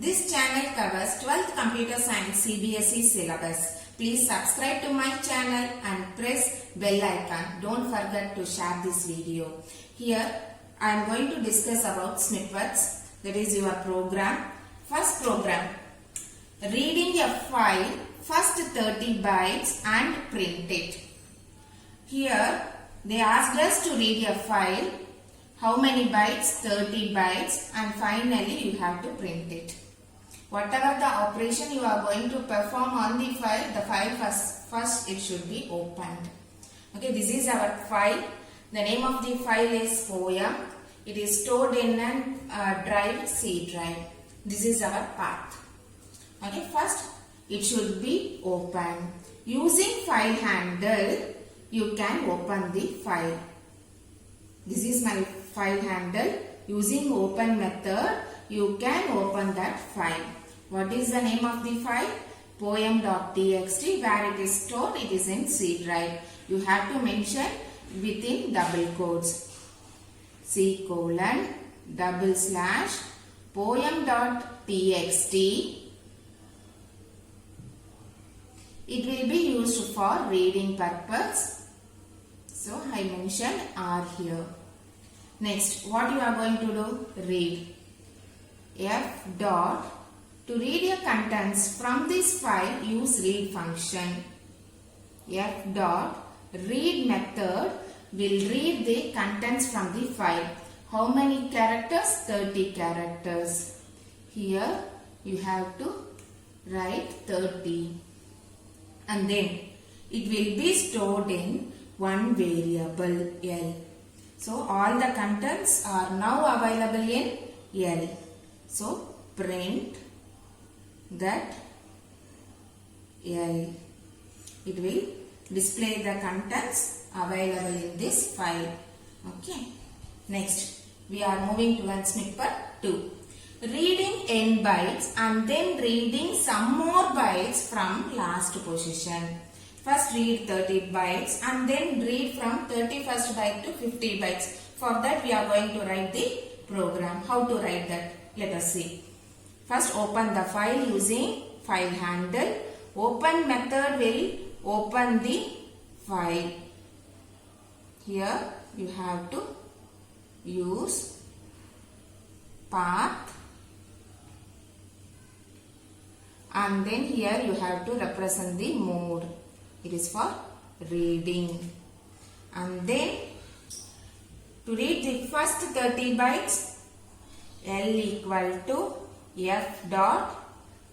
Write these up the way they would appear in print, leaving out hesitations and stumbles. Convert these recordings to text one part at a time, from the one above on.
This channel covers 12th Computer Science CBSE syllabus. Please subscribe to my channel and press bell icon. Don't forget to share this video. Here I am going to discuss about snippets. That is your program. First program. Reading a file, first 30 bytes and print it. Here they asked us to read a file. How many bytes? 30 bytes, and finally you have to print it. Whatever the operation you are going to perform on the file first it should be opened. Okay, this is our file. The name of the file is poem. It is stored in a drive, C drive. This is our path. Okay, first it should be opened. Using file handle, you can open the file. This is my file handle. Using open method, you can open that file. What is the name of the file? Poem.txt. Where it is stored, it is in C drive. You have to mention within double quotes. C:/poem.txt. It will be used for reading purpose. So I mentioned R here. Next, what you are going to do? Read. F dot. To read your contents from this file, use read function. F dot. Read method will read the contents from the file. How many characters? 30 characters. Here you have to write 30. And then it will be stored in one variable L. So all the contents are now available in L. So print that L. It will display the contents available in this file. Okay. Next, we are moving to snippet 2. Reading n bytes and then reading some more bytes from last position. First read 30 bytes and then read from 31st byte to 50 bytes. For that we are going to write the program. How to write that? Let us see. First open the file using file handle. Open method will open the file. Here you have to use path, and then here you have to represent the mode. It is for reading. And then to read the first 30 bytes, L equal to F dot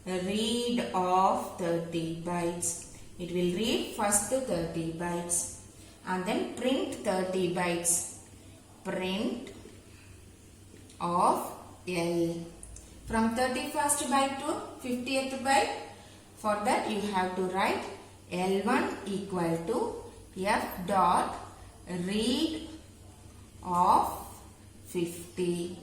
read of 30 bytes. It will read first 30 bytes. And then print 30 bytes. Print of L. From 31st byte to 50th byte. For that you have to write L1 equal to F dot read of 50.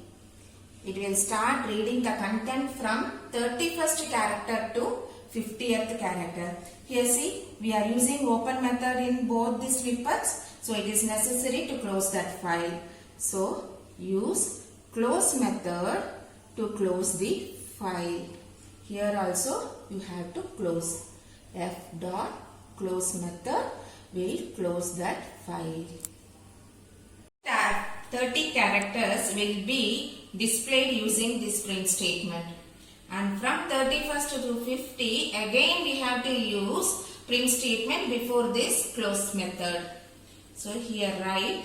It will start reading the content from 31st character to 50th character. Here see, we are using open method in both the snippets. So it is necessary to close that file. So use close method to close the file. Here also you have to close. F dot close method will close that file. Tab 30 characters will be displayed using this print statement. And from 31st to 50 again we have to use print statement before this close method. So here write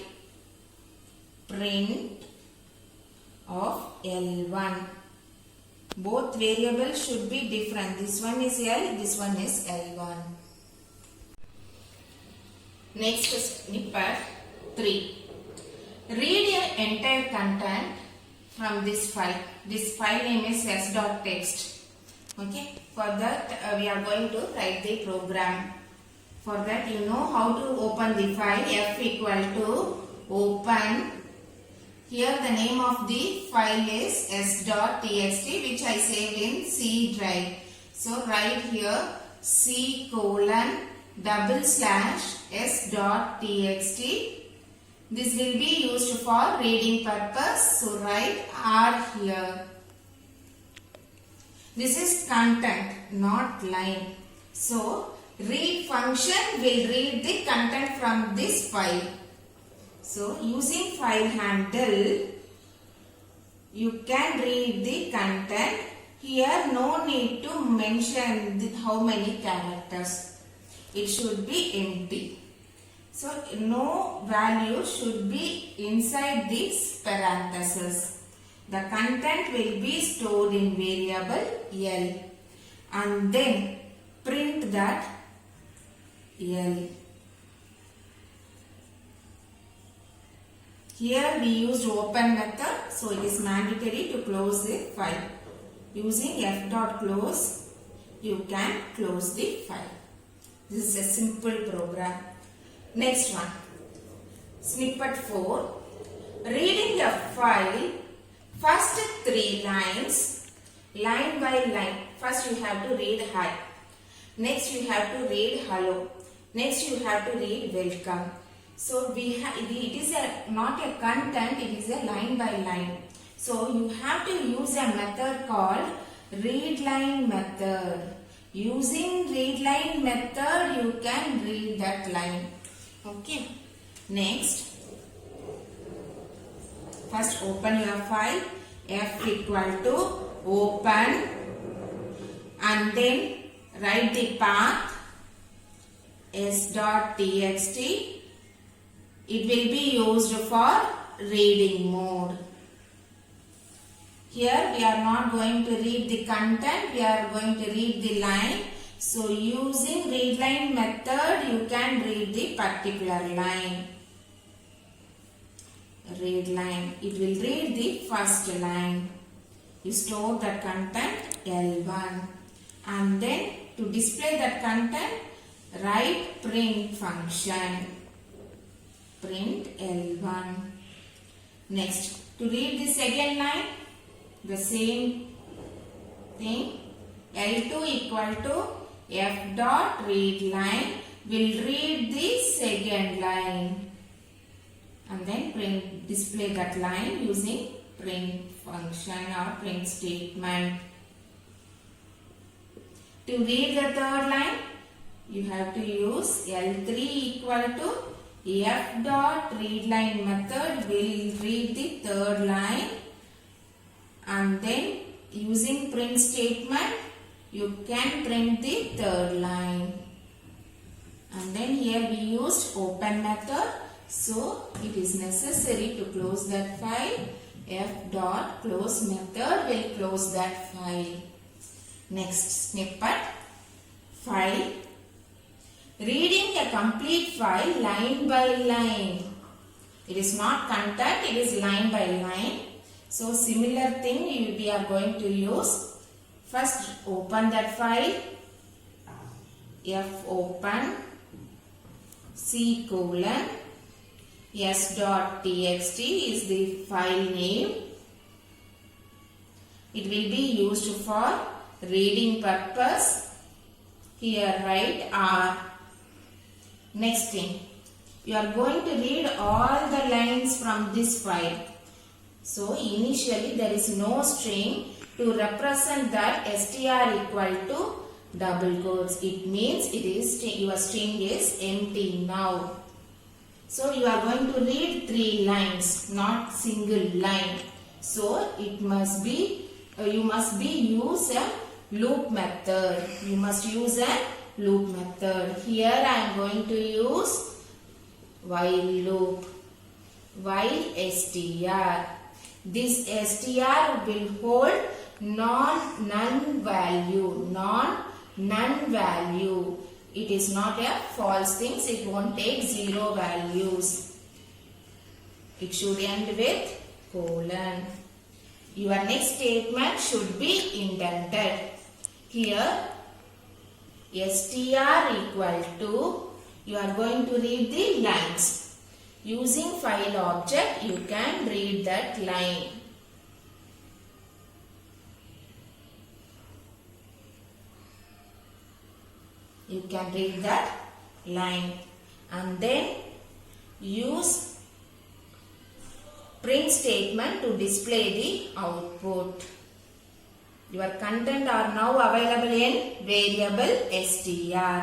print of L1. Both variables should be different. This one is L, this one is L1. Next snippet 3. Read your entire content from this file. This file name is s.txt. Okay. For that we are going to write the program. For that you know how to open the file. F equal to open. Here the name of the file is s.txt, which I saved in C drive. So write here C:/s.txt. This will be used for reading purpose. So write R here. This is content, not line. So, read function will read the content from this file. So, using file handle, you can read the content. Here, no need to mention how many characters. It should be empty. So, no value should be inside this parenthesis. The content will be stored in variable L and then print that L. Here we used open method, so it is mandatory to close the file. Using f.close, you can close the file. This is a simple program. Next one, snippet 4. Reading a file, first 3 lines, line by line. First you have to read hi. Next you have to read hello. Next you have to read welcome. So it is not a content, it is a line by line. So you have to use a method called readLine method. Using readLine method, you can read that line. Okay. Next, first open your file. F equal to open and then write the path s.txt. It will be used for reading mode. Here we are not going to read the content, we are going to read the line. So using readLine method, you can read the particular line. Read line. It will read the first line. You store the content L1 and then to display that content, write print function. Print L1. Next, to read the second line, the same thing. L2 equal to f dot read line will read the second line and then display that line using print function or print statement. To read the third line, you have to use L3 equal to f dot read line method will read the third line and then using print statement you can print the third line. And then here we used open method, so it is necessary to close that file. F dot close method will close that file. Next snippet, file. Reading a complete file line by line. It is not content, it is line by line. So similar thing we are going to use. First open that file. F open C colon s.txt is the file name. It will be used for reading purpose. Here write R. Next thing, you are going to read all the lines from this file. So initially there is no string. To represent that str equal to double quotes. It means it is your string is empty now. So you are going to read 3 lines, not single line. So it must be you must use a loop method. You must use a loop method. Here I am going to use while loop. While str. This str will hold none value. It is not a false thing. It won't take 0 values. It should end with colon. Your next statement should be indented. Here str equal to, you are going to read the lines. Using file object, you can read that line. You can read that line and then use print statement to display the output. Your content are now available in variable str.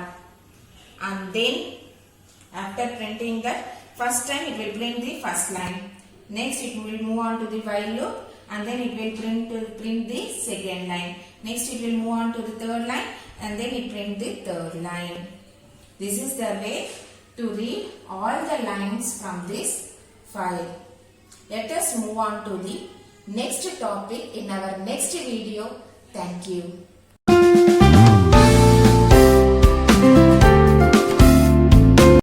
And then after printing that, first time it will print the first line. Next it will move on to the while loop, and then it will print the second line. Next it will move on to the third line, and then it print the third line. This is the way to read all the lines from this file. Let us move on to the next topic in our next video. Thank you.